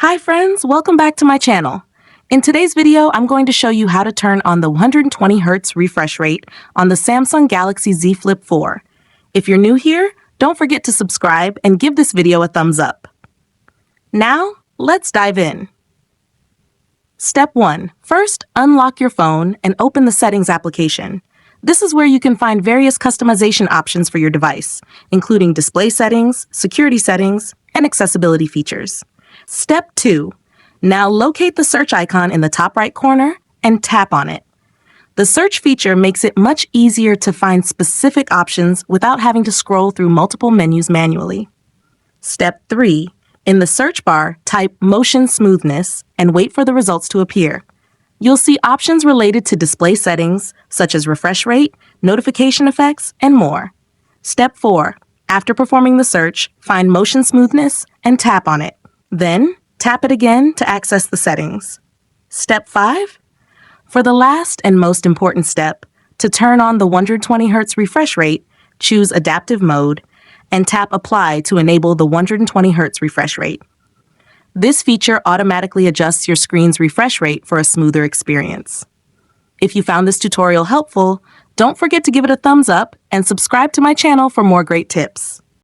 Hi friends, welcome back to my channel. In today's video, I'm going to show you how to turn on the 120Hz refresh rate on the Samsung Galaxy Z Flip 4. If you're new here, don't forget to subscribe and give this video a thumbs up. Now, let's dive in. Step 1. First, unlock your phone and open the Settings application. This is where you can find various customization options for your device, including display settings, security settings, and accessibility features. Step 2. Now locate the search icon in the top right corner and tap on it. The search feature makes it much easier to find specific options without having to scroll through multiple menus manually. Step 3. In the search bar, type motion smoothness and wait for the results to appear. You'll see options related to display settings, such as refresh rate, notification effects, and more. Step 4. After performing the search, find motion smoothness and tap on it. Then, tap it again to access the settings. Step 5. For the last and most important step, to turn on the 120Hz refresh rate, choose Adaptive Mode and tap Apply to enable the 120Hz refresh rate. This feature automatically adjusts your screen's refresh rate for a smoother experience. If you found this tutorial helpful, don't forget to give it a thumbs up and subscribe to my channel for more great tips.